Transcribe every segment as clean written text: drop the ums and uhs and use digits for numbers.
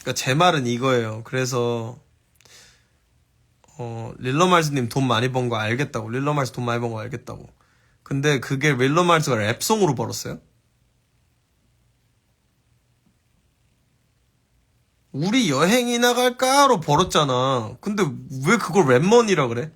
그러니까 제 말은 이거예요. 그래서 릴러말스님 돈 많이 번 거 알겠다고. 릴러말스 돈 많이 번 거 알겠다고. 근데 그게 릴러말스가 랩송으로 벌었어요? 우리 여행이나 갈까로 벌었잖아. 근데 왜 그걸 랩머니라 그래?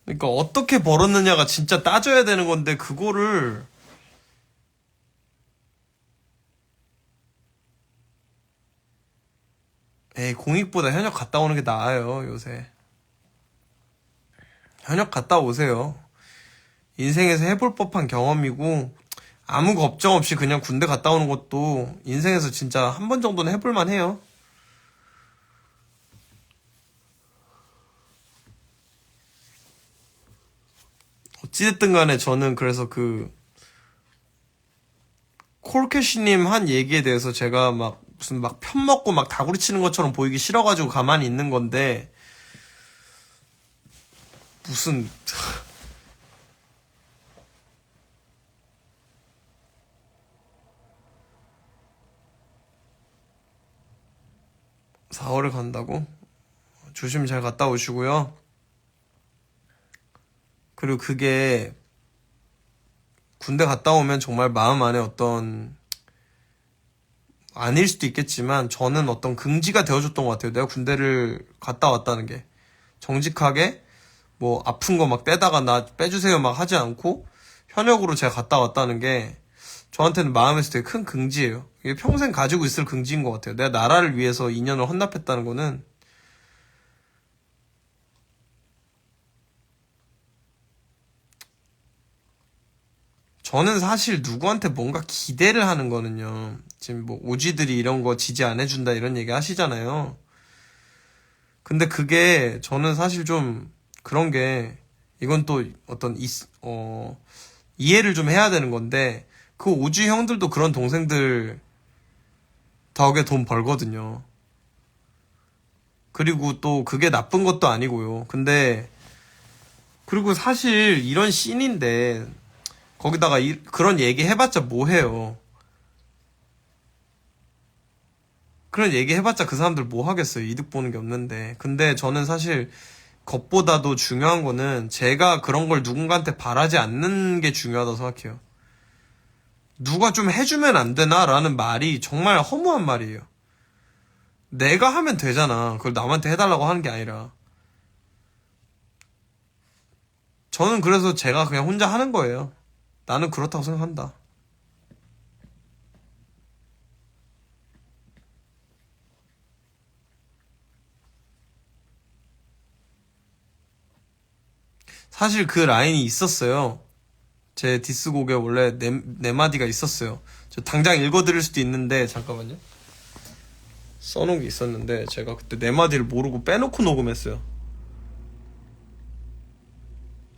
그러니까 어떻게 벌었느냐가 진짜 따져야 되는 건데 그거를 에이 공익보다 현역 갔다 오는 게 나아요 요새. 현역 갔다 오세요. 인생에서 해볼 법한 경험이고 아무 걱정 없이 그냥 군대 갔다 오는 것도 인생에서 진짜 한 번 정도는 해볼 만해요. 어찌됐든 간에 저는 그래서 그 콜캐시님 한 얘기에 대해서 제가 막 무슨 막 편먹고 막 다구리 치는 것처럼 보이기 싫어가지고 가만히 있는 건데 무슨 4월에 간다고? 조심 잘 갔다 오시고요. 그리고 그게 군대 갔다 오면 정말 마음 안에 어떤 아닐 수도 있겠지만 저는 어떤 긍지가 되어줬던 것 같아요. 내가 군대를 갔다 왔다는 게 정직하게 뭐 아픈 거 막 빼다가 나 빼주세요 막 하지 않고 현역으로 제가 갔다 왔다는 게 저한테는 마음에서 되게 큰 긍지예요. 이게 평생 가지고 있을 긍지인 것 같아요. 내가 나라를 위해서 2년을 헌납했다는 거는 저는 사실 누구한테 뭔가 기대를 하는 거는요. 지금 뭐 오지들이 이런 거 지지 안 해준다 이런 얘기 하시잖아요. 근데 그게 저는 사실 좀 그런 게 이건 또 어떤 이해를 좀 해야 되는 건데 그 오지 형들도 그런 동생들 덕에 돈 벌거든요. 그리고 또 그게 나쁜 것도 아니고요. 근데 그리고 사실 이런 씬인데 거기다가 그런 얘기 해봤자 뭐 해요. 그런 얘기 해봤자 그 사람들 뭐 하겠어요. 이득 보는 게 없는데. 근데 저는 사실 것보다도 중요한 거는 제가 그런 걸 누군가한테 바라지 않는 게 중요하다고 생각해요. 누가 좀 해주면 안 되나? 라는 말이 정말 허무한 말이에요. 내가 하면 되잖아. 그걸 남한테 해달라고 하는 게 아니라. 저는 그래서 제가 그냥 혼자 하는 거예요. 나는 그렇다고 생각한다. 사실 그 라인이 있었어요. 제 디스곡에 원래 네 마디가 있었어요. 저 당장 읽어드릴 수도 있는데 잠깐만요. 써놓은 게 있었는데 제가 그때 네 마디를 모르고 빼놓고 녹음했어요.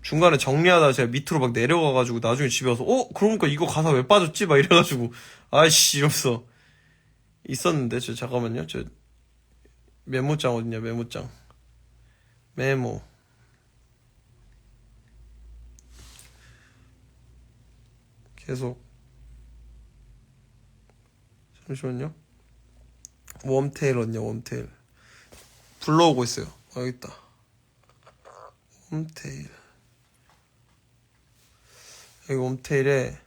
중간에 정리하다가 제가 밑으로 막 내려가가지고 나중에 집에 와서 그러니까 이거 가사 왜 빠졌지? 막 이래가지고 아이씨 이러면서 있었는데 저 잠깐만요. 저 메모장 어딨냐 메모장 메모 계속 잠시만요. 웜테일 어딨냐 웜테일 불러오고 있어요. 여기 있다. 웜테일 여기 웜테일에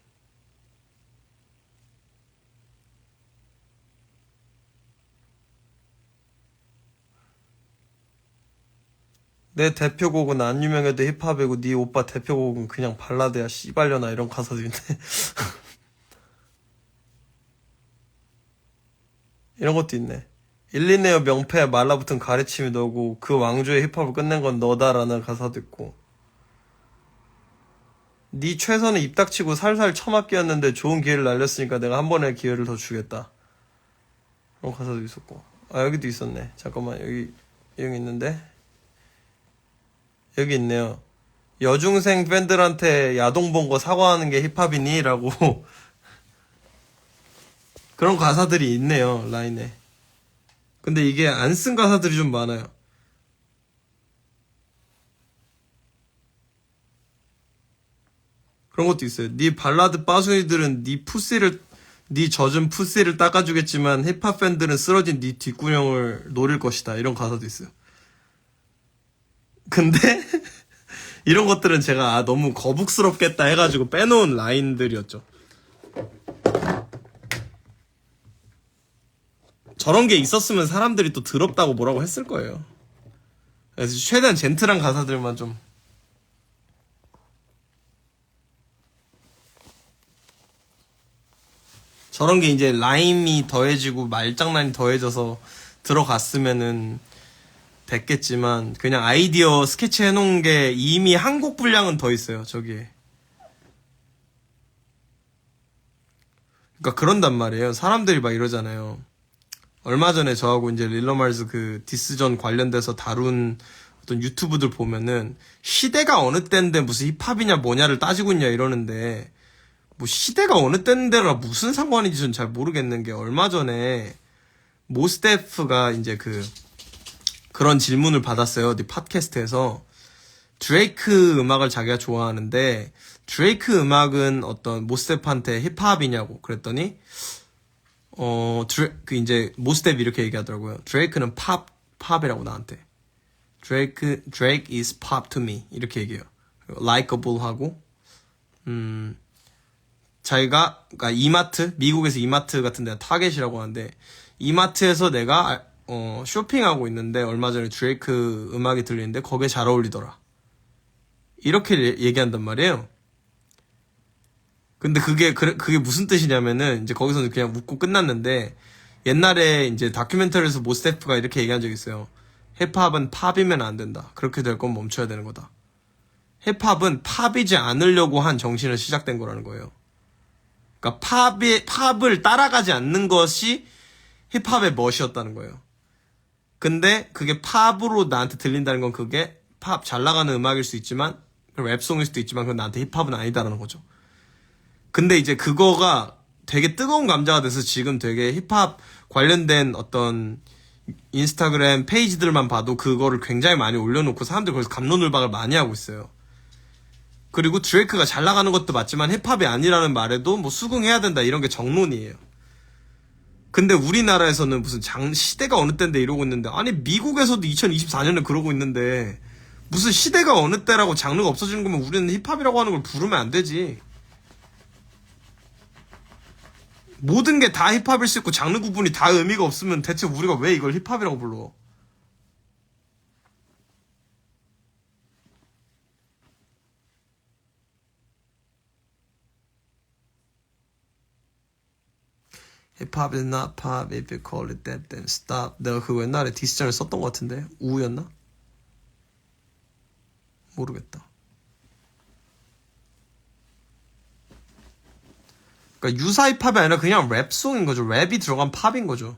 내 대표곡은 안 유명해도 힙합이고 네 오빠 대표곡은 그냥 발라드야 씨발려나 이런 가사도 있네. 이런 것도 있네. 일리네어 명패에 말라붙은 가르침이 너고 그 왕조의 힙합을 끝낸 건 너다라는 가사도 있고 네 최선을 입닥치고 살살 처맞기였는데 좋은 기회를 날렸으니까 내가 한 번의 기회를 더 주겠다. 그런 가사도 있었고 여기도 있었네. 잠깐만 여기 있는데 여기 있네요. 여중생 팬들한테 야동 본 거 사과하는 게 힙합이니? 라고 그런 가사들이 있네요, 라인에. 근데 이게 안 쓴 가사들이 좀 많아요. 그런 것도 있어요. 네 발라드 빠순이들은 네 젖은 푸시를 닦아주겠지만 힙합 팬들은 쓰러진 네 뒷구녕을 노릴 것이다. 이런 가사도 있어요. 근데 이런 것들은 제가 너무 거북스럽겠다 해가지고 빼놓은 라인들이었죠. 저런 게 있었으면 사람들이 또 더럽다고 뭐라고 했을 거예요. 그래서 최대한 젠틀한 가사들만 좀. 저런 게 이제 라임이 더해지고 말장난이 더해져서 들어갔으면은 됐겠지만 그냥 아이디어 스케치 해놓은 게 이미 한 곡 분량은 더 있어요, 저기에. 그러니까 그런단 말이에요. 사람들이 막 이러잖아요. 얼마 전에 저하고 이제 릴러말즈 그 디스전 관련돼서 다룬 어떤 유튜브들 보면은 시대가 어느 때인데 무슨 힙합이냐 뭐냐를 따지고 있냐 이러는데 뭐 시대가 어느 때인데가 무슨 상관인지 전 잘 모르겠는 게 얼마 전에 모스테프가 이제 그런 질문을 받았어요. 어디 팟캐스트에서 드레이크 음악을 자기가 좋아하는데 드레이크 음악은 어떤 모스테프한테 힙합이냐고 그랬더니 이제 모스텝이 이렇게 얘기하더라고요. 드레이크는 팝이라고 나한테. Drake is pop to me 이렇게 얘기해요. likeable 하고 자기가 그러니까 이마트 미국에서 이마트 같은 데가 타겟이라고 하는데 이마트에서 내가 쇼핑하고 있는데 얼마 전에 드레이크 음악이 들리는데 거기에 잘 어울리더라. 이렇게 얘기한단 말이에요. 근데 그게 무슨 뜻이냐면은 이제 거기서는 그냥 웃고 끝났는데 옛날에 이제 다큐멘터리에서 모스테프가 이렇게 얘기한 적이 있어요. 힙합은 팝이면 안 된다. 그렇게 될 건 멈춰야 되는 거다. 힙합은 팝이지 않으려고 한 정신을 시작된 거라는 거예요. 그러니까 팝을 따라가지 않는 것이 힙합의 멋이었다는 거예요. 근데 그게 팝으로 나한테 들린다는 건 그게 팝 잘 나가는 음악일 수 있지만 랩송일 수도 있지만 그건 나한테 힙합은 아니다라는 거죠. 근데 이제 그거가 되게 뜨거운 감자가 돼서 지금 되게 힙합 관련된 어떤 인스타그램 페이지들만 봐도 그거를 굉장히 많이 올려놓고 사람들이 거기서 갑론을박을 많이 하고 있어요. 그리고 드레이크가 잘 나가는 것도 맞지만 힙합이 아니라는 말에도 뭐 수긍해야 된다 이런 게 정론이에요. 근데 우리나라에서는 무슨 시대가 어느 때인데 이러고 있는데 아니 미국에서도 2024년에 그러고 있는데 무슨 시대가 어느 때라고 장르가 없어지는 거면 우리는 힙합이라고 하는 걸 부르면 안 되지. 모든 게 다 힙합일 수 있고 장르 구분이 다 의미가 없으면 대체 우리가 왜 이걸 힙합이라고 불러? 힙합 is not pop if you call it that then stop. 내가 그거 옛날에 디스전을 썼던 것 같은데 우였나? 모르겠다. 그러니까 유사 힙합이 아니라 그냥 랩송인 거죠. 랩이 들어간 팝인 거죠.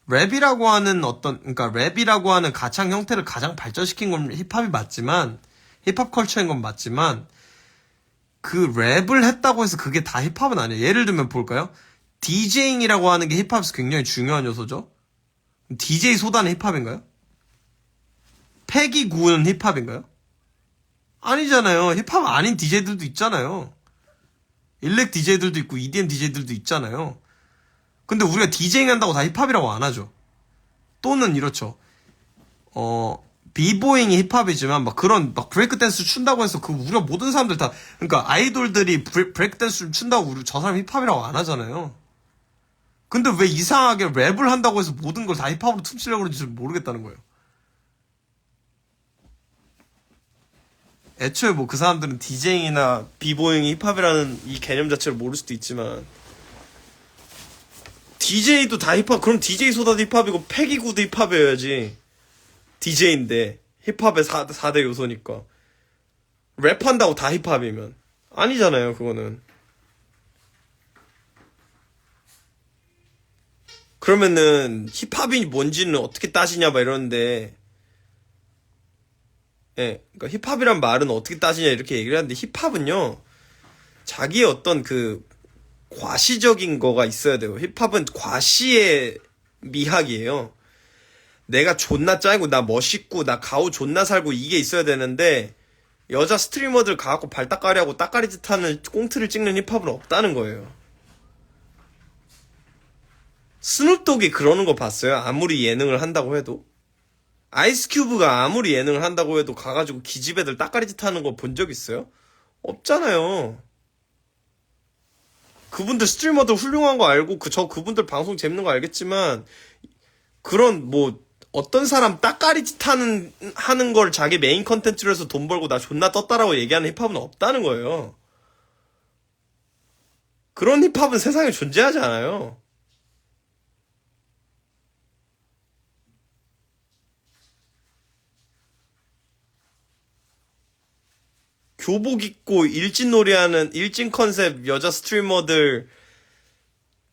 랩이라고 하는 그러니까 랩이라고 하는 가창 형태를 가장 발전시킨 건 힙합이 맞지만, 힙합 컬처인 건 맞지만, 그 랩을 했다고 해서 그게 다 힙합은 아니에요. 예를 들면 볼까요? 디제잉이라고 하는 게 힙합에서 굉장히 중요한 요소죠. DJ 소다는 힙합인가요? 패기 구는 힙합인가요? 아니잖아요. 힙합 아닌 DJ들도 있잖아요. 일렉 DJ들도 있고 EDM DJ들도 있잖아요. 근데 우리가 디제잉 한다고 다 힙합이라고 안 하죠. 또는 이렇죠. 비보잉이 힙합이지만 막 그런 막 브레이크 댄스 춘다고 해서 그 우리가 모든 사람들 다 그러니까 아이돌들이 브레이크 댄스 춘다고 우리 저 사람 힙합이라고 안 하잖아요. 근데 왜 이상하게 랩을 한다고 해서 모든 걸 다 힙합으로 퉁치려고 그러는지 모르겠다는 거예요. 애초에 뭐 그 사람들은 디제잉이나 비보잉이 힙합이라는 이 개념 자체를 모를 수도 있지만 DJ도 다 힙합. 그럼 DJ 소다도 힙합이고 패기구도 힙합이어야지. DJ인데 힙합의 4대 요소니까 랩한다고 다 힙합이면 아니잖아요. 그거는. 그러면은 힙합이 뭔지는 어떻게 따지냐 막 이러는데 예, 그러니까 힙합이란 말은 어떻게 따지냐 이렇게 얘기를 하는데 힙합은요 자기의 어떤 그 과시적인 거가 있어야 돼요. 힙합은 과시의 미학이에요. 내가 존나 짱이고 나 멋있고 나 가오 존나 살고 이게 있어야 되는데 여자 스트리머들 가갖고 발따까리하고 따까리 짓 하는 꽁트를 찍는 힙합은 없다는 거예요. 스눕독이 그러는 거 봤어요? 아무리 예능을 한다고 해도. 아이스큐브가 아무리 예능을 한다고 해도 가가지고 기집애들 따까리 짓 하는 거 본 적 있어요? 없잖아요. 그분들 스트리머들 훌륭한 거 알고 그분들 방송 재밌는 거 알겠지만 그런 뭐 어떤 사람 따까리 짓 하는 걸 자기 메인 컨텐츠로 해서 돈 벌고 나 존나 떴다라고 얘기하는 힙합은 없다는 거예요. 그런 힙합은 세상에 존재하지 않아요. 교복 입고 일진 놀이하는 일진 컨셉 여자 스트리머들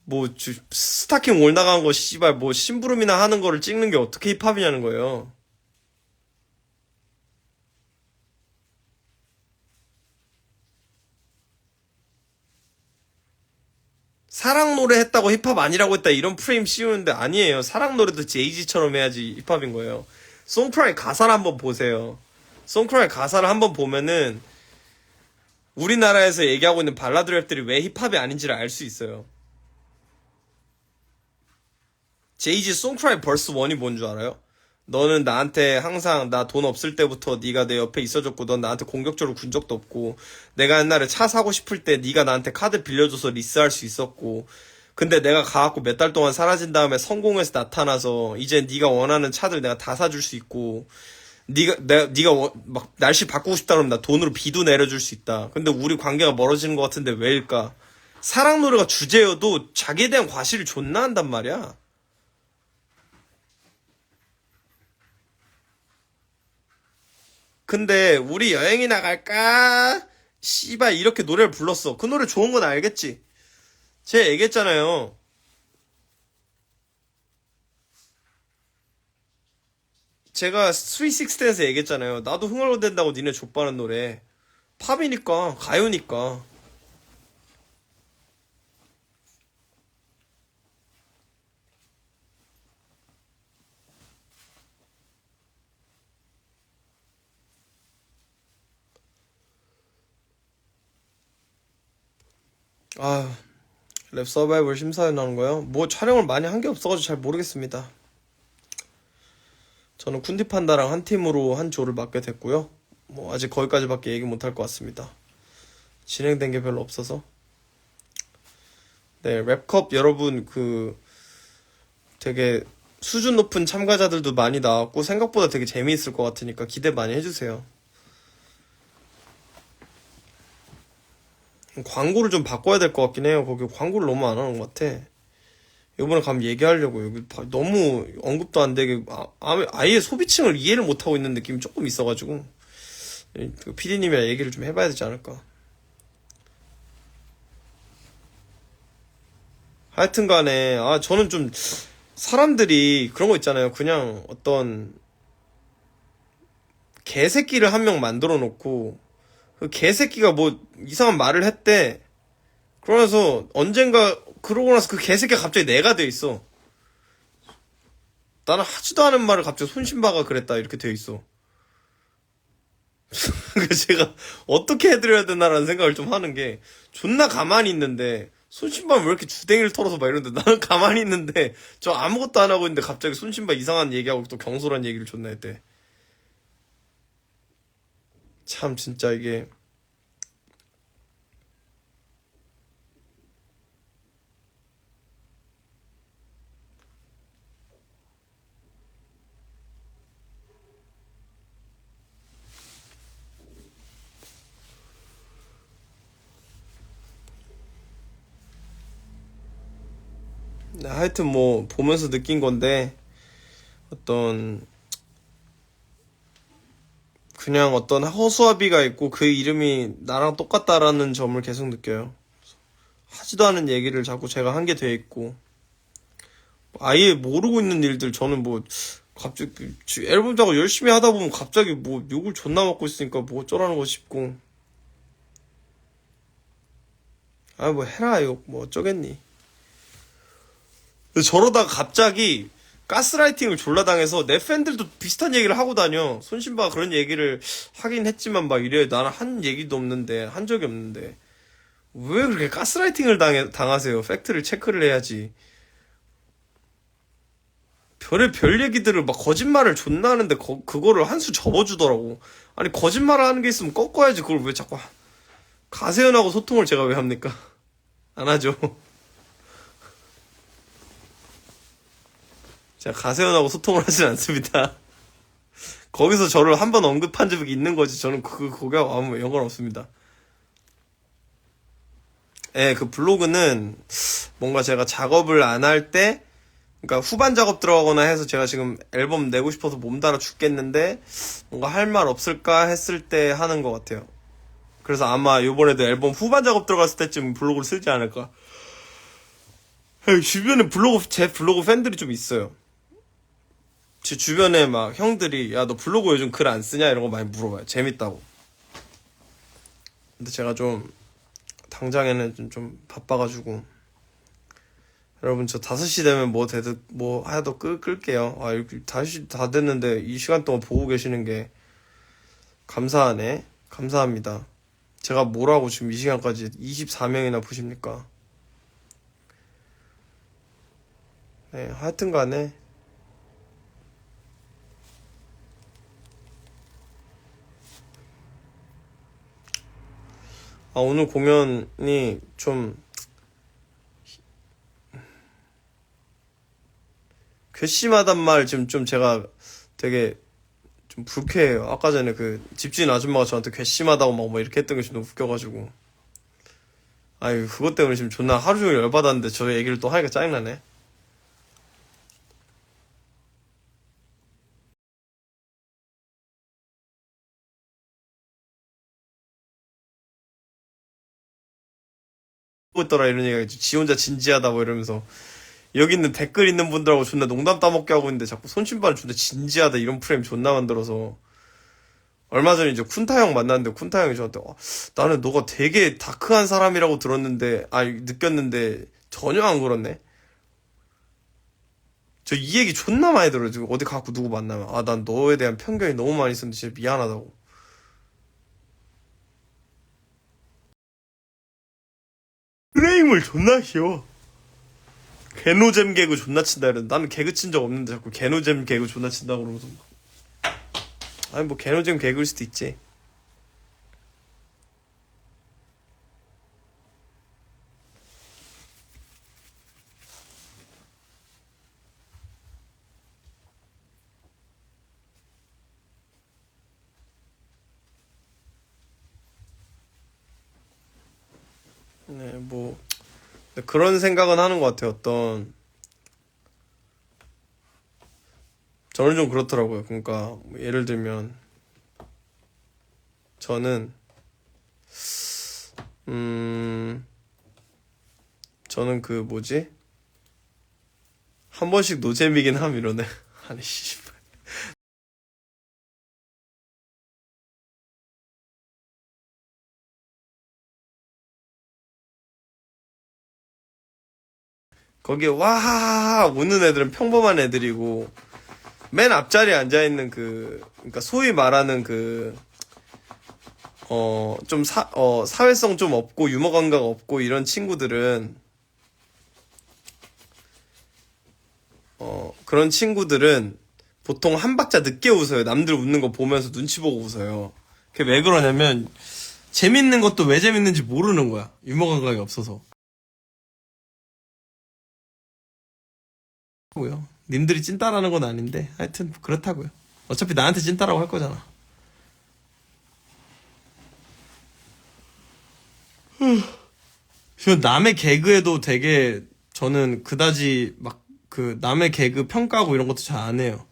뭐 스타킹 올라간 거 씨발 뭐 심부름이나 하는 거를 찍는 게 어떻게 힙합이냐는 거예요. 사랑 노래 했다고 힙합 아니라고 했다 이런 프레임 씌우는데 아니에요. 사랑 노래도 제이지처럼 해야지 힙합인 거예요. 송크라이 가사를 한번 보세요. 송크라이 가사를 한번 보면은 우리나라에서 얘기하고 있는 발라드 랩들이 왜 힙합이 아닌지를 알 수 있어요. 제이지 송크라이 벌스 1이 뭔 줄 알아요? 너는 나한테 항상 나 돈 없을 때부터 네가 내 옆에 있어줬고 넌 나한테 공격적으로 군 적도 없고 내가 옛날에 차 사고 싶을 때 네가 나한테 카드 빌려줘서 리스할 수 있었고 근데 내가 가갖고 몇 달 동안 사라진 다음에 성공해서 나타나서 이제 네가 원하는 차들 내가 다 사줄 수 있고 네가 날씨 바꾸고 싶다 그러면 나 돈으로 비도 내려줄 수 있다. 근데 우리 관계가 멀어지는 것 같은데 왜일까? 사랑 노래가 주제여도 자기에 대한 과시를 존나 한단 말이야. 근데 우리 여행이나 갈까? 씨발 이렇게 노래를 불렀어. 그 노래 좋은 건 알겠지? 제가 얘기했잖아요. 제가 360에서 얘기했잖아요. 나도 흥얼거린다고 니네 족바는 노래. 팝이니까 가요니까. 아, 랩 서바이벌 심사위원 하는 거요? 뭐 촬영을 많이 한 게 없어가지고 잘 모르겠습니다. 저는 쿤디 판다랑 한 팀으로 한 조를 맡게 됐고요. 뭐 아직 거기까지밖에 얘기 못 할 것 같습니다. 진행된 게 별로 없어서. 네, 랩컵 여러분 되게 수준 높은 참가자들도 많이 나왔고 생각보다 되게 재미있을 것 같으니까 기대 많이 해주세요. 광고를 좀 바꿔야 될 것 같긴 해요. 거기 광고를 너무 안 하는 것 같아. 이번에 가면 얘기하려고 여기 너무 언급도 안 되게 아예 소비층을 이해를 못하고 있는 느낌이 조금 있어가지고 PD님이랑 얘기를 좀 해봐야 되지 않을까. 하여튼간에 저는 좀 사람들이 그런 거 있잖아요. 그냥 어떤 개새끼를 한 명 만들어 놓고 그 개새끼가 뭐 이상한 말을 했대. 그러면서 언젠가 그러고 나서 그 개새끼가 갑자기 내가 돼 있어. 나는 하지도 않은 말을 갑자기 손신바가 그랬다 이렇게 돼 있어. 그래서 제가 어떻게 해드려야 되나라는 생각을 좀 하는 게 존나 가만히 있는데 손신바는 왜 이렇게 주댕이를 털어서 막 이러는데 나는 가만히 있는데 저 아무것도 안 하고 있는데 갑자기 손신바 이상한 얘기하고 또 경솔한 얘기를 존나 했대. 참 진짜 이게 하여튼 뭐 보면서 느낀 건데 어떤 그냥 어떤 허수아비가 있고 그 이름이 나랑 똑같다라는 점을 계속 느껴요. 하지도 않은 얘기를 자꾸 제가 한 게 돼 있고 아예 모르고 있는 일들 저는 뭐 갑자기 앨범 작업 열심히 하다 보면 갑자기 뭐 욕을 존나 먹고 있으니까 뭐 어쩌라는 거 싶고. 아 뭐 해라 욕 뭐 어쩌겠니. 근데 저러다가 갑자기 가스라이팅을 졸라 당해서 내 팬들도 비슷한 얘기를 하고 다녀. 손신바가 그런 얘기를 하긴 했지만 막 이래. 나는 한 얘기도 없는데, 한 적이 없는데 왜 그렇게 가스라이팅을 당하세요. 팩트를 체크를 해야지. 별 얘기들을 막 거짓말을 존나 하는데 그거를 한 수 접어주더라고. 아니 거짓말을 하는 게 있으면 꺾어야지. 그걸 왜 자꾸 가세연하고 소통을 제가 왜 합니까? 안 하죠. 제가 가세연하고 소통을 하진 않습니다. 거기서 저를 한 번 언급한 적이 있는 거지. 저는 거기하고 아무 연관없습니다. 예, 그 블로그는 뭔가 제가 작업을 안 할 때, 그러니까 후반 작업 들어가거나 해서 제가 지금 앨범 내고 싶어서 몸달아 죽겠는데 뭔가 할 말 없을까 했을 때 하는 것 같아요. 그래서 아마 이번에도 앨범 후반 작업 들어갔을 때쯤 블로그를 쓰지 않을까. 주변에 제 블로그 팬들이 좀 있어요. 제 주변에 막 형들이 야 너 블로그 요즘 글 안 쓰냐 이런 거 많이 물어봐요. 재밌다고. 근데 제가 좀 당장에는 좀 바빠가지고 여러분 저 5시 되면 뭐 하도 끌게요. 아 이렇게 5시 다 됐는데 이 시간 동안 보고 계시는 게 감사하네. 감사합니다. 제가 뭐라고 지금 이 시간까지 24명이나 보십니까? 네, 하여튼 간에 오늘 공연이 좀 괘씸하단 말 지금 좀 제가 되게 좀 불쾌해요. 아까 전에 그 집주인 아줌마가 저한테 괘씸하다고 막 이렇게 했던 게 좀 너무 웃겨가지고. 아유 그것 때문에 지금 존나 하루 종일 열받았는데 저 얘기를 또 하니까 짜증나네. 있더라 이런 얘기가 있죠. 지 혼자 진지하다 뭐 이러면서 여기 있는 댓글 있는 분들하고 존나 농담 따먹게 하고 있는데 자꾸 손신발을 존나 진지하다 이런 프레임 존나 만들어서. 얼마 전에 이제 쿤타 형 만났는데 쿤타 형이 저한테 나는 너가 되게 다크한 사람이라고 들었는데 느꼈는데 전혀 안 그렇네. 저 이 얘기 존나 많이 들어요. 지금 어디 가고 누구 만나면 난 너에 대한 편견이 너무 많이 있었는데 진짜 미안하다고. 프레임을 존나 씌워. 개노잼 개그 존나 친다 이러는데 나는 개그 친 적 없는데 자꾸 개노잼 개그 존나 친다 그러면서 아니 뭐 개노잼 개그일 수도 있지. 네, 뭐 근데 그런 생각은 하는 것 같아요. 저는 좀 그렇더라고요. 그러니까 뭐 예를 들면 저는 저는 그 뭐지? 한 번씩 노잼이긴 함 이러네. 아니 씨발. 거기에 와 우는 애들은 평범한 애들이고 맨 앞자리에 앉아있는 그러니까 소위 말하는 사회성 좀 없고 유머 감각 없고 이런 친구들은 그런 친구들은 보통 한 박자 늦게 웃어요. 남들 웃는 거 보면서 눈치 보고 웃어요. 그게 왜 그러냐면 재밌는 것도 왜 재밌는지 모르는 거야. 유머 감각이 없어서. 고요. 님들이 찐따라는 건 아닌데 하여튼 그렇다고요. 어차피 나한테 찐따라고 할 거잖아. 남의 개그에도 되게 저는 그다지 막 그 남의 개그 평가하고 이런 것도 잘 안 해요.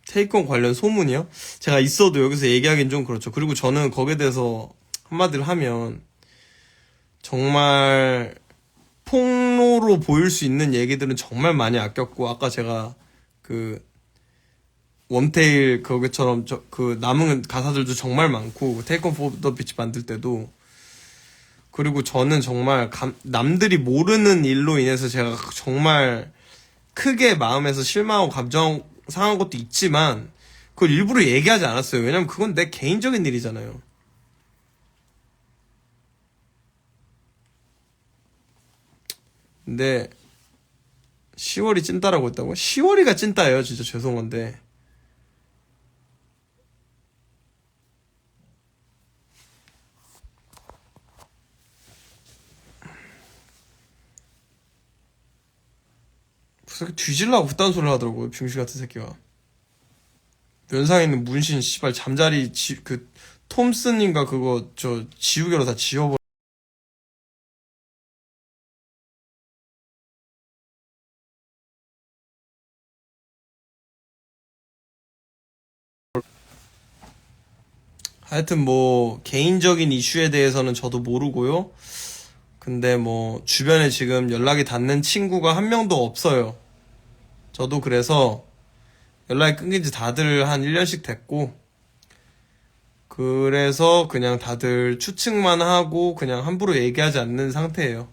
테이크온 관련 소문이요? 제가 있어도 여기서 얘기하기는 좀 그렇죠. 그리고 저는 거기에 대해서 한마디를 하면 정말 폭로로 보일 수 있는 얘기들은 정말 많이 아꼈고, 아까 제가 그 웜테일 그거처럼 그 남은 가사들도 정말 많고, 테이크 오프 더 비치 만들 때도. 그리고 저는 정말 남들이 모르는 일로 인해서 제가 정말 크게 마음에서 실망하고 감정 상한 것도 있지만 그걸 일부러 얘기하지 않았어요. 왜냐면 그건 내 개인적인 일이잖아요. 근데 10월이 찐따라고 했다고? 10월이가 찐따예요. 진짜 죄송한데. 그 새끼 뒤질라고 그딴 소리를 하더라고요. 병신 같은 새끼가. 면상에 있는 문신 씨발 잠자리 그 톰슨인가 그거 저 지우개로 다 지워버. 하여튼 뭐 개인적인 이슈에 대해서는 저도 모르고요. 근데 뭐 주변에 지금 연락이 닿는 친구가 한 명도 없어요. 저도 그래서 연락이 끊긴 지 다들 한 1년씩 됐고, 그래서 그냥 다들 추측만 하고 그냥 함부로 얘기하지 않는 상태예요.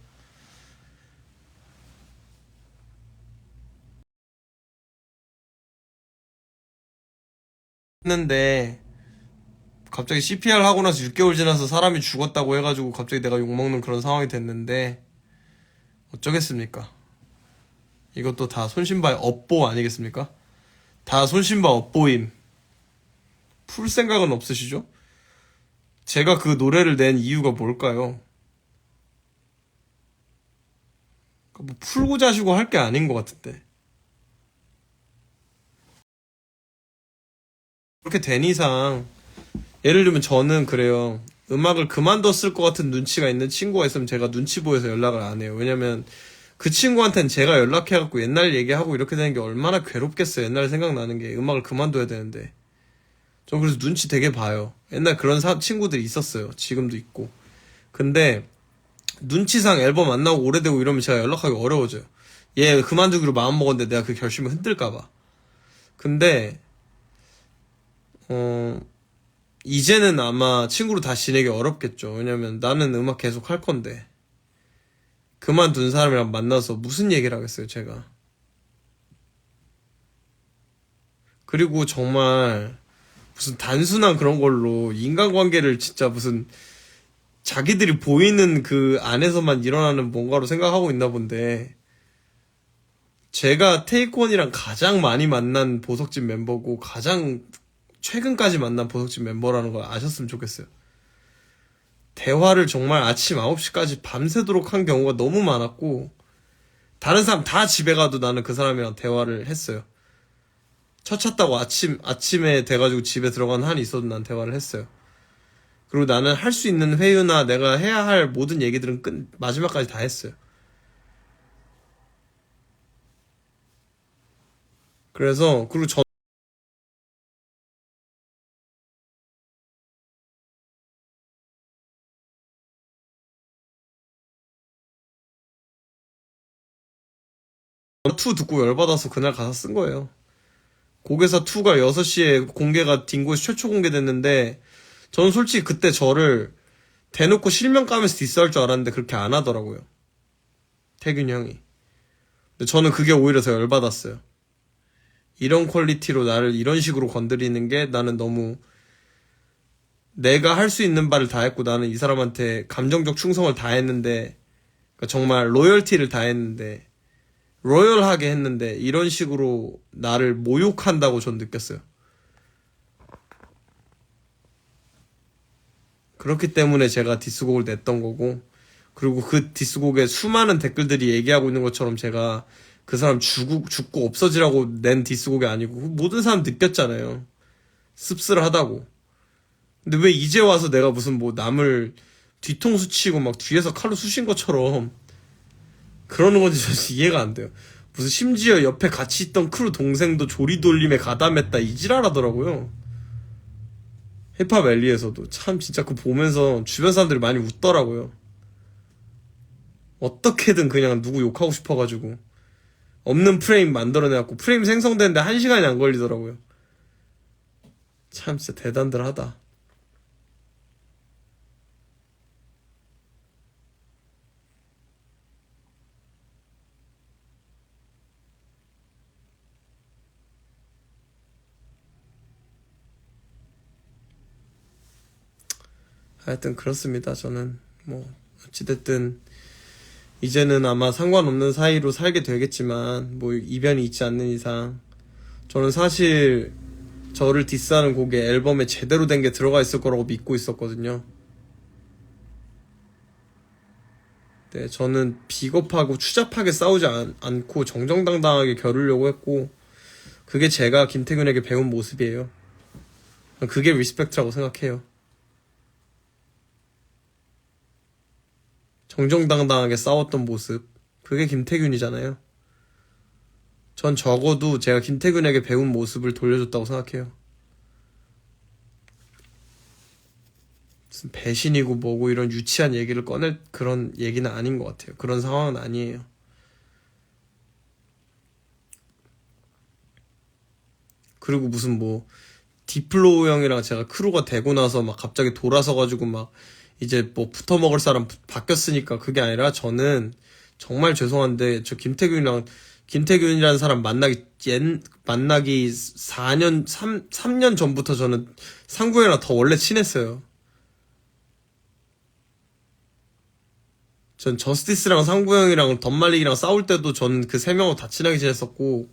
했는데 갑자기 CPR 하고 나서 6개월 지나서 사람이 죽었다고 해가지고 갑자기 내가 욕먹는 그런 상황이 됐는데 어쩌겠습니까? 이것도 다 손신바의 업보 아니겠습니까? 다 손신바 업보임. 풀 생각은 없으시죠? 제가 그 노래를 낸 이유가 뭘까요? 뭐 풀고 자시고 할 게 아닌 것 같은데. 그렇게 된 이상, 예를 들면 저는 그래요. 음악을 그만뒀을 것 같은 눈치가 있는 친구가 있으면 제가 눈치 보여서 연락을 안 해요. 왜냐면 그 친구한테는 제가 연락해갖고 옛날 얘기하고 이렇게 되는 게 얼마나 괴롭겠어요. 옛날 생각나는 게 음악을 그만둬야 되는데. 전 그래서 눈치 되게 봐요. 옛날 그런 친구들이 있었어요. 지금도 있고. 근데 눈치상 앨범 안 나오고 오래되고 이러면 제가 연락하기 어려워져요. 얘 그만두기로 마음먹었는데 내가 그 결심을 흔들까봐. 근데 이제는 아마 친구로 다시 지내기 어렵겠죠. 왜냐면 나는 음악 계속 할 건데 그만둔 사람이랑 만나서 무슨 얘기를 하겠어요, 제가. 그리고 정말 무슨 단순한 그런 걸로 인간관계를 진짜 무슨 자기들이 보이는 그 안에서만 일어나는 뭔가로 생각하고 있나 본데, 제가 테이크원이랑 가장 많이 만난 보석집 멤버고 가장 최근까지 만난 보석집 멤버라는 걸 아셨으면 좋겠어요. 대화를 정말 아침 9시까지 밤새도록 한 경우가 너무 많았고, 다른 사람 다 집에 가도 나는 그 사람이랑 대화를 했어요. 처찼다고 아침에 돼가지고 집에 들어간 한이 있어도 난 대화를 했어요. 그리고 나는 할 수 있는 회유나 내가 해야 할 모든 얘기들은 마지막까지 다 했어요. 그래서, 그리고 저, 투 듣고 열받아서 그날 가서 쓴 거예요. 고개사 2가 6시에 공개가 딩고에서 최초 공개됐는데, 저는 솔직히 그때 저를 대놓고 실명 까면서 디스할 줄 알았는데 그렇게 안 하더라고요. 태균 형이. 근데 저는 그게 오히려 더 열받았어요. 이런 퀄리티로 나를 이런 식으로 건드리는 게 나는 너무, 내가 할 수 있는 바를 다 했고 나는 이 사람한테 감정적 충성을 다 했는데, 그러니까 정말 로열티를 다 했는데, 로열하게 했는데 이런 식으로 나를 모욕한다고 전 느꼈어요. 그렇기 때문에 제가 디스곡을 냈던 거고, 그리고 그 디스곡에 수많은 댓글들이 얘기하고 있는 것처럼 제가 그 사람 죽고 없어지라고 낸 디스곡이 아니고 모든 사람 느꼈잖아요. 씁쓸하다고. 근데 왜 이제 와서 내가 무슨 뭐 남을 뒤통수 치고 막 뒤에서 칼로 쑤신 것처럼 그러는 건지 저 이해가 안 돼요. 무슨 심지어 옆에 같이 있던 크루 동생도 조리돌림에 가담했다 이 지랄하더라고요. 힙합 앨리에서도 참 진짜 그거 보면서 주변 사람들이 많이 웃더라고요. 어떻게든 그냥 누구 욕하고 싶어가지고 없는 프레임 만들어내갖고 프레임 생성되는데 1시간이 안 걸리더라고요. 참 진짜 대단들하다. 하여튼 그렇습니다. 저는 뭐 어찌됐든 이제는 아마 상관없는 사이로 살게 되겠지만 뭐 이변이 있지 않는 이상 저는 사실 저를 디스하는 곡에 앨범에 제대로 된 게 들어가 있을 거라고 믿고 있었거든요. 네, 저는 비겁하고 추잡하게 싸우지 않고 정정당당하게 겨루려고 했고 그게 제가 김태균에게 배운 모습이에요. 그게 리스펙트라고 생각해요. 정정당당하게 싸웠던 모습, 그게 김태균이잖아요. 전 적어도 제가 김태균에게 배운 모습을 돌려줬다고 생각해요. 무슨 배신이고 뭐고 이런 유치한 얘기를 꺼낼 그런 얘기는 아닌 것 같아요. 그런 상황은 아니에요. 그리고 무슨 뭐 디플로우 형이랑 제가 크루가 되고 나서 막 갑자기 돌아서가지고 막 이제 뭐 붙어먹을 사람 바뀌었으니까 그게 아니라 저는 정말 죄송한데 저 김태균이라는 사람 만나기 4년 3년 전부터 저는 상구형이랑 더 원래 친했어요. 전 저스티스랑 상구형이랑 덤말릭이랑 싸울 때도 전 그 세 명하고 다 친하게 지냈었고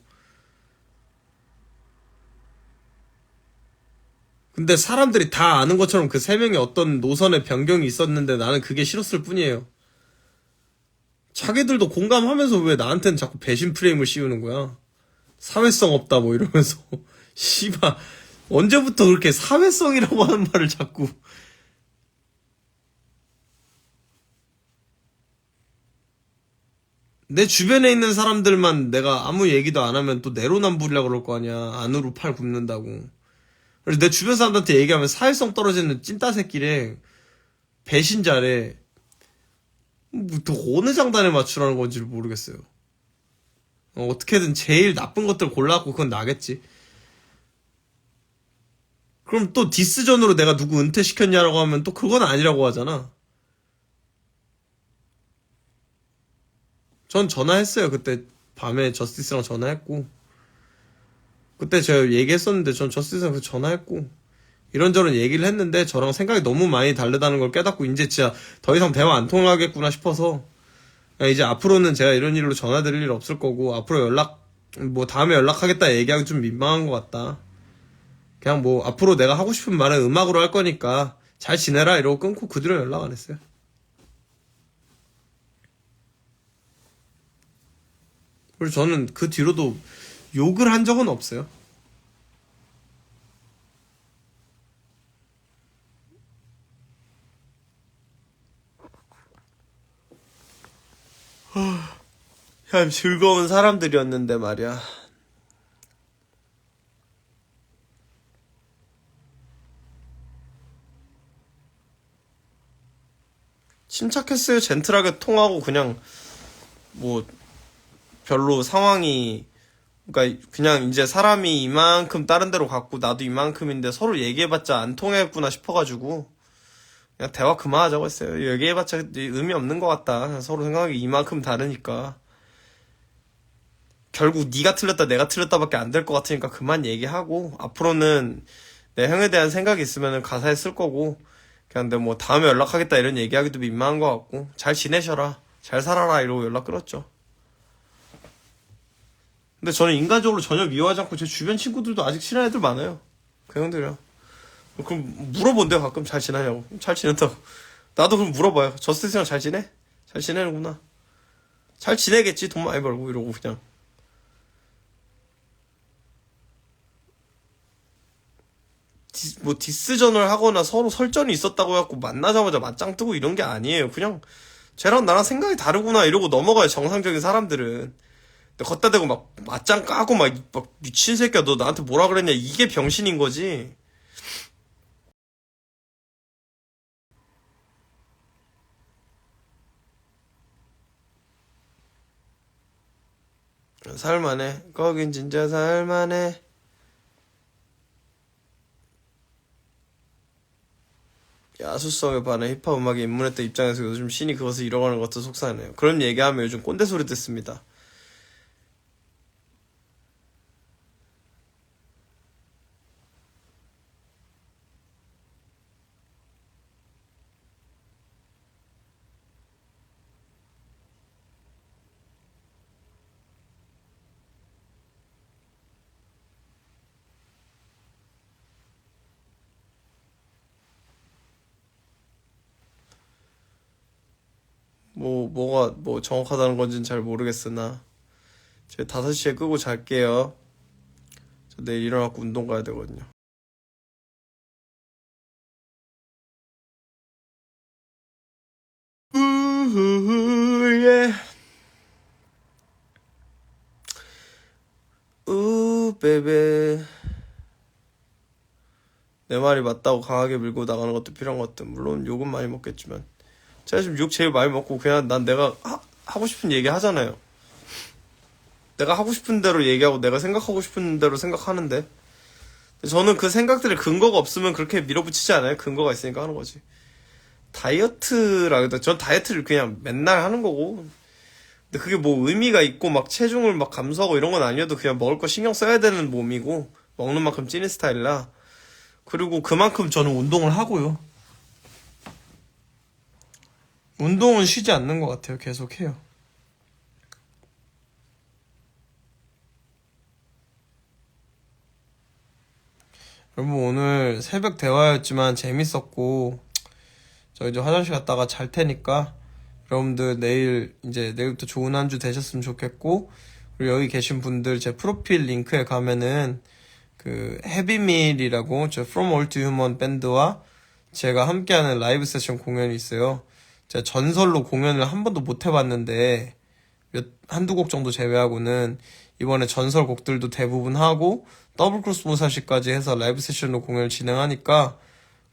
근데 사람들이 다 아는 것처럼 그 세 명이 어떤 노선의 변경이 있었는데 나는 그게 싫었을 뿐이에요. 자기들도 공감하면서 왜 나한테는 자꾸 배신 프레임을 씌우는 거야? 사회성 없다 뭐 이러면서 씨발 언제부터 그렇게 사회성이라고 하는 말을 자꾸 내 주변에 있는 사람들만 내가 아무 얘기도 안 하면 또 내로남불이라 그럴 거 아니야. 안으로 팔 굽는다고. 그래서 내 주변 사람들한테 얘기하면 사회성 떨어지는 찐따 새끼래. 배신자래. 또 어느 장단에 맞추라는 건지 모르겠어요. 어떻게든 제일 나쁜 것들 골라갖고 그건 나겠지. 그럼 또 디스전으로 내가 누구 은퇴시켰냐라고 하면 또 그건 아니라고 하잖아. 전 전화했어요. 그때 밤에 저스티스랑 전화했고. 그때 제가 얘기했었는데 전 저스티스랑 전화했고. 이런저런 얘기를 했는데 저랑 생각이 너무 많이 다르다는 걸 깨닫고 이제 진짜 더 이상 대화 안 통하겠구나 싶어서 이제 앞으로는 제가 이런 일로 전화드릴 일 없을 거고 앞으로 뭐 다음에 연락하겠다 얘기하기 좀 민망한 것 같다. 그냥 뭐 앞으로 내가 하고 싶은 말은 음악으로 할 거니까 잘 지내라 이러고 끊고 그 뒤로 연락 안 했어요. 그리고 저는 그 뒤로도 욕을 한 적은 없어요. 참 즐거운 사람들이었는데 말이야. 침착했어요. 젠틀하게 통하고 그냥 뭐 별로 상황이 그러니까 그냥 이제 사람이 이만큼 다른 데로 갔고 나도 이만큼인데 서로 얘기해봤자 안 통했구나 싶어가지고 그냥 대화 그만하자고 했어요. 얘기해봤자 의미 없는 것 같다. 서로 생각이 이만큼 다르니까 결국 네가 틀렸다 내가 틀렸다밖에 안 될 것 같으니까 그만 얘기하고 앞으로는 내 형에 대한 생각이 있으면 가사에 쓸 거고 그냥 내 뭐 다음에 연락하겠다 이런 얘기하기도 민망한 것 같고 잘 지내셔라 잘 살아라 이러고 연락 끊었죠. 근데 저는 인간적으로 전혀 미워하지 않고 제 주변 친구들도 아직 친한 애들 많아요. 그 형들이랑 그럼 물어본대요. 가끔 잘 지내냐고. 잘 지낸다고. 나도 그럼 물어봐요. 저스티스랑 잘 지내? 잘 지내는구나. 잘 지내겠지. 돈 많이 벌고 이러고 그냥 뭐 디스전을 하거나 서로 설전이 있었다고 해갖고 만나자마자 맞짱 뜨고 이런 게 아니에요. 그냥 쟤랑 나랑 생각이 다르구나 이러고 넘어가요. 정상적인 사람들은. 근데 걷다 대고 막 맞짱 까고 막 미친 새끼야 너 나한테 뭐라 그랬냐 이게 병신인 거지. 살만해. 거긴 진짜 살만해. 야수성에 반해 힙합 음악에 입문했던 입장에서 요즘 신이 그것을 잃어가는 것도 속상하네요. 그런 얘기하면 요즘 꼰대 소리 듣습니다. 뭐가 정확하다는 건지는 잘 모르겠으나, 제 5시에 끄고 잘게요. 저 내일 일어나고 운동 가야 되거든요. 예. 베베. 내 말이 맞다고 강하게 밀고 나가는 것도 필요한 것 같아. 물론 욕은 많이 먹겠지만. 제가 지금 욕 제일 많이 먹고 그냥 난 내가 하고 싶은 얘기 하잖아요. 내가 하고 싶은 대로 얘기하고 내가 생각하고 싶은 대로 생각하는데 저는 그 생각들의 근거가 없으면 그렇게 밀어붙이지 않아요. 근거가 있으니까 하는 거지. 다이어트라 해도 전 다이어트를 그냥 맨날 하는 거고 근데 그게 뭐 의미가 있고 막 체중을 막 감소하고 이런 건 아니어도 그냥 먹을 거 신경 써야 되는 몸이고 먹는 만큼 찌는 스타일이라 그리고 그만큼 저는 운동을 하고요. 운동은 쉬지 않는 것 같아요. 계속 해요. 여러분 오늘 새벽 대화였지만 재밌었고 저 이제 화장실 갔다가 잘 테니까 여러분들 내일부터 좋은 한 주 되셨으면 좋겠고 그리고 여기 계신 분들 제 프로필 링크에 가면은 그 헤비밀이라고 저 From All to Human 밴드와 제가 함께하는 라이브 세션 공연이 있어요. 제가 전설로 공연을 한 번도 못 해봤는데 한두 곡 정도 제외하고는 이번에 전설 곡들도 대부분 하고 더블 크로스 무사시까지 해서 라이브 세션으로 공연을 진행하니까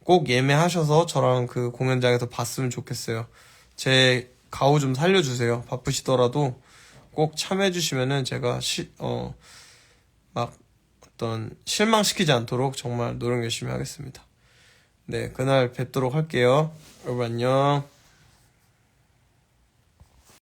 꼭 예매하셔서 저랑 그 공연장에서 봤으면 좋겠어요. 제 가오 좀 살려주세요. 바쁘시더라도 꼭 참여해주시면은 제가 막 어떤 실망시키지 않도록 정말 노력 열심히 하겠습니다. 네, 그날 뵙도록 할게요. 여러분 안녕.